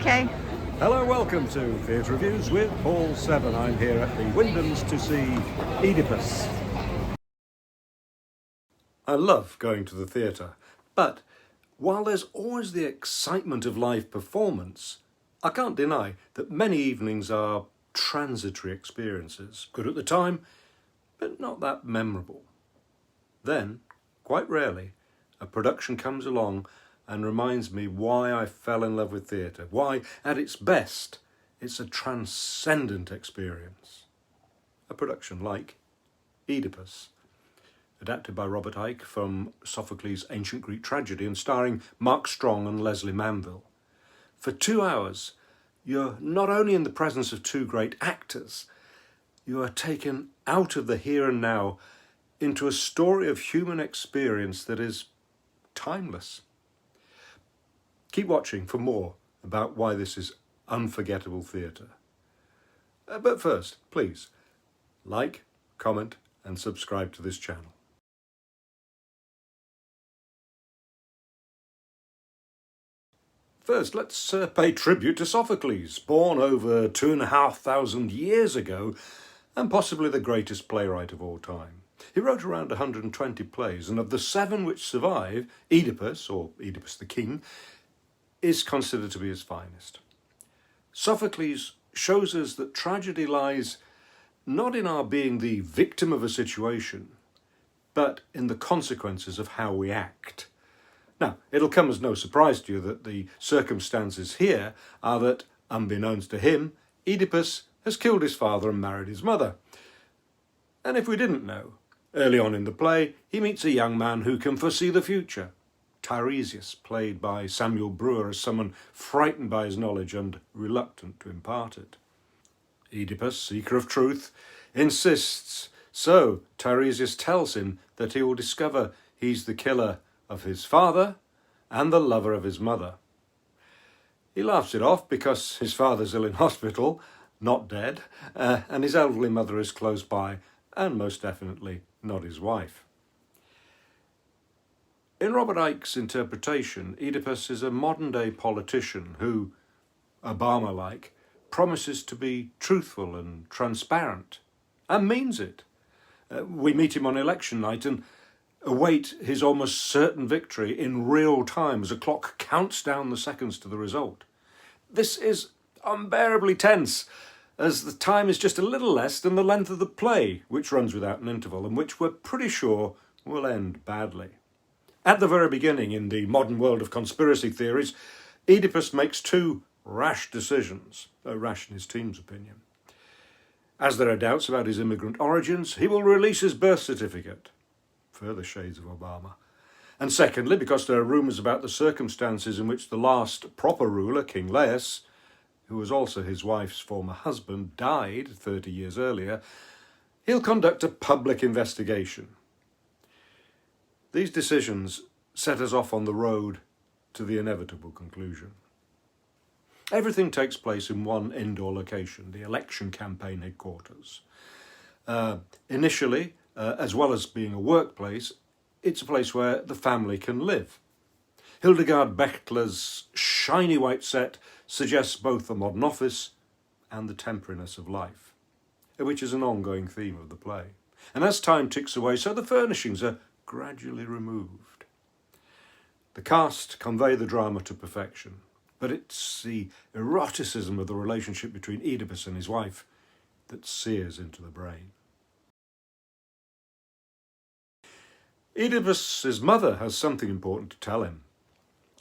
Okay. Hello, welcome to Theatre Reviews with Paul Seven. I'm here at the Wyndhams to see Oedipus. I love going to the theatre, but while there's always the excitement of live performance, I can't deny that many evenings are transitory experiences, good at the time, but not that memorable. Then, quite rarely, a production comes along and reminds me why I fell in love with theatre, why, at its best, it's a transcendent experience. A production like Oedipus, adapted by Robert Icke from Sophocles' ancient Greek tragedy and starring Mark Strong and Leslie Manville. For 2 hours, you're not only in the presence of two great actors, you are taken out of the here and now into a story of human experience that is timeless. Keep watching for more about why this is unforgettable theatre. But first, please, like, comment and subscribe to this channel. First, let's pay tribute to Sophocles, born over 2,500 years ago and possibly the greatest playwright of all time. He wrote around 120 plays, and of the 7 which survive, Oedipus, or Oedipus the King, is considered to be his finest. Sophocles shows us that tragedy lies not in our being the victim of a situation, but in the consequences of how we act. Now, it'll come as no surprise to you that the circumstances here are that, unbeknownst to him, Oedipus has killed his father and married his mother. And if we didn't know, early on in the play, he meets a young man who can foresee the future. Tiresias, played by Samuel Brewer as someone frightened by his knowledge and reluctant to impart it. Oedipus, seeker of truth, insists, so Tiresias tells him that he will discover he's the killer of his father and the lover of his mother. He laughs it off because his father's ill in hospital, not dead, and his elderly mother is close by, and most definitely not his wife. In Robert Icke's interpretation, Oedipus is a modern-day politician who, Obama-like, promises to be truthful and transparent, and means it. We meet him on election night and await his almost certain victory in real time as a clock counts down the seconds to the result. This is unbearably tense, as the time is just a little less than the length of the play, which runs without an interval and which we're pretty sure will end badly. At the very beginning, in the modern world of conspiracy theories, Oedipus makes 2 rash decisions, rash in his team's opinion. As there are doubts about his immigrant origins, he will release his birth certificate. Further shades of Obama. And secondly, because there are rumours about the circumstances in which the last proper ruler, King Laius, who was also his wife's former husband, died 30 years earlier, he'll conduct a public investigation. These decisions set us off on the road to the inevitable conclusion. Everything takes place in one indoor location, the election campaign headquarters. Initially, as well as being a workplace, it's a place where the family can live. Hildegard Bechtler's shiny white set suggests both the modern office and the temporariness of life, which is an ongoing theme of the play. And as time ticks away, so the furnishings are gradually removed. The cast convey the drama to perfection, but it's the eroticism of the relationship between Oedipus and his wife that sears into the brain. Oedipus's mother has something important to tell him.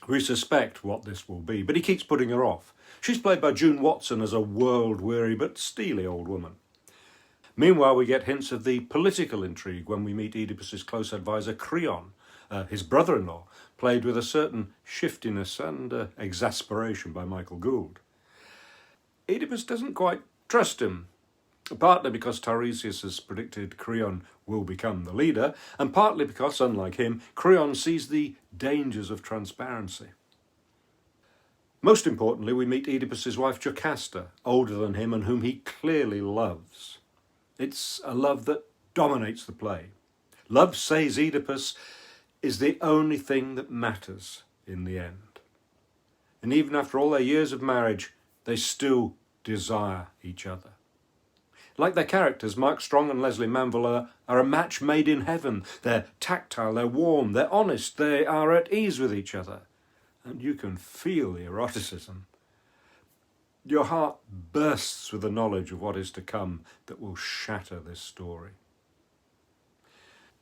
We suspect what this will be, but he keeps putting her off. She's played by June Watson as a world-weary but steely old woman. Meanwhile, we get hints of the political intrigue when we meet Oedipus's close advisor Creon, his brother-in-law, played with a certain shiftiness and exasperation by Michael Gould. Oedipus doesn't quite trust him, partly because Tiresias has predicted Creon will become the leader, and partly because, unlike him, Creon sees the dangers of transparency. Most importantly, we meet Oedipus's wife Jocasta, older than him and whom he clearly loves. It's a love that dominates the play. Love, says Oedipus, is the only thing that matters in the end. And even after all their years of marriage, they still desire each other. Like their characters, Mark Strong and Lesley Manville are a match made in heaven. They're tactile, they're warm, they're honest, they are at ease with each other. And you can feel the eroticism. Your heart bursts with the knowledge of what is to come that will shatter this story.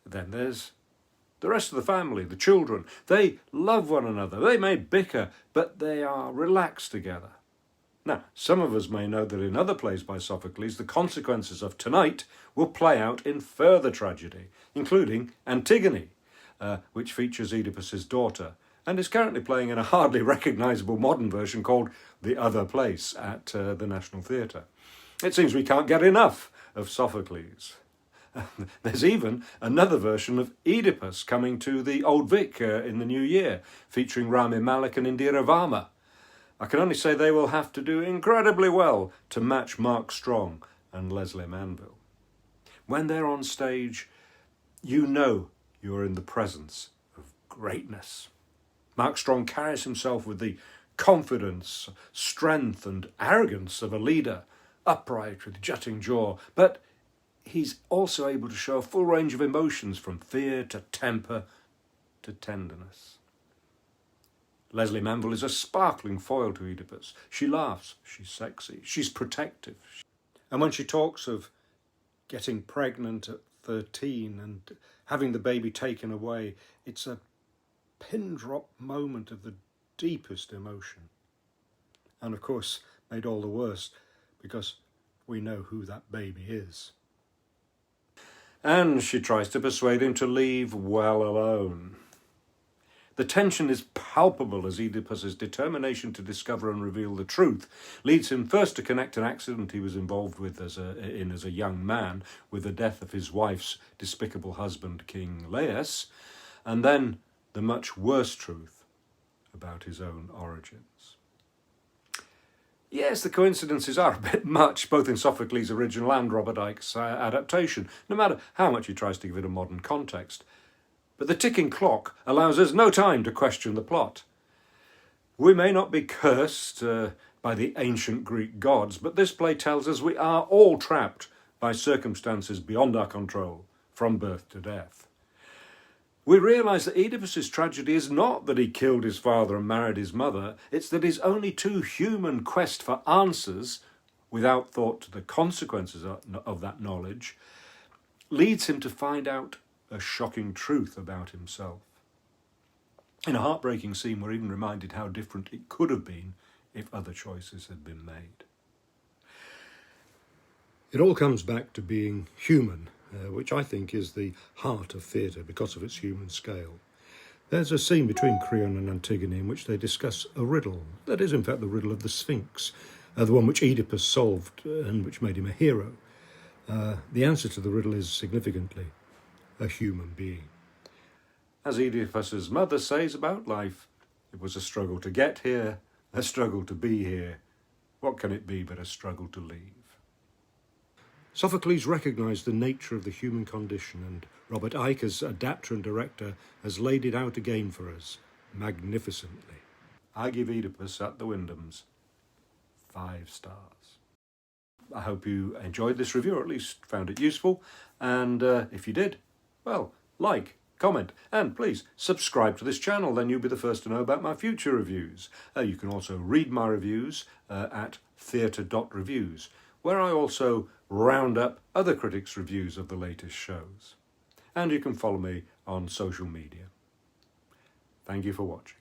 Then there's the rest of the family, the children. They love one another. They may bicker, but they are relaxed together. Now, some of us may know that in other plays by Sophocles, the consequences of tonight will play out in further tragedy, including Antigone, which features Oedipus's daughter, and is currently playing in a hardly recognisable modern version called The Other Place at the National Theatre. It seems we can't get enough of Sophocles. There's even another version of Oedipus coming to the Old Vic in the new year, featuring Rami Malek and Indira Varma. I can only say they will have to do incredibly well to match Mark Strong and Lesley Manville. When they're on stage, you know you're in the presence of greatness. Mark Strong carries himself with the confidence, strength and arrogance of a leader, upright with jutting jaw, but he's also able to show a full range of emotions from fear to temper to tenderness. Lesley Manville is a sparkling foil to Oedipus. She laughs, she's sexy, she's protective. And when she talks of getting pregnant at 13 and having the baby taken away, it's a pin drop moment of the deepest emotion. And of course, made all the worse because we know who that baby is. And she tries to persuade him to leave well alone. The tension is palpable as Oedipus's determination to discover and reveal the truth leads him first to connect an accident he was involved with as a young man with the death of his wife's despicable husband, King Laius, and then the much worse truth about his own origins. Yes, the coincidences are a bit much, both in Sophocles' original and Robert Icke's adaptation, no matter how much he tries to give it a modern context. But the ticking clock allows us no time to question the plot. We may not be cursed by the ancient Greek gods, but this play tells us we are all trapped by circumstances beyond our control, from birth to death. We realise that Oedipus's tragedy is not that he killed his father and married his mother, it's that his only too human quest for answers, without thought to the consequences of that knowledge, leads him to find out a shocking truth about himself. In a heartbreaking scene, we're even reminded how different it could have been if other choices had been made. It all comes back to being human, which I think is the heart of theatre because of its human scale. There's a scene between Creon and Antigone in which they discuss a riddle. That is, in fact, the riddle of the Sphinx, the one which Oedipus solved and which made him a hero. The answer to the riddle is significantly a human being. As Oedipus's mother says about life, it was a struggle to get here, a struggle to be here. What can it be but a struggle to leave? Sophocles recognised the nature of the human condition, and Robert Icke, as adapter and director, has laid it out again for us, magnificently. I give Oedipus at the Wyndhams 5 stars. I hope you enjoyed this review, or at least found it useful, and if you did, well, like, comment, and please subscribe to this channel, then you'll be the first to know about my future reviews. You can also read my reviews at theatre.reviews, where I also round up other critics' reviews of the latest shows. And you can follow me on social media. Thank you for watching.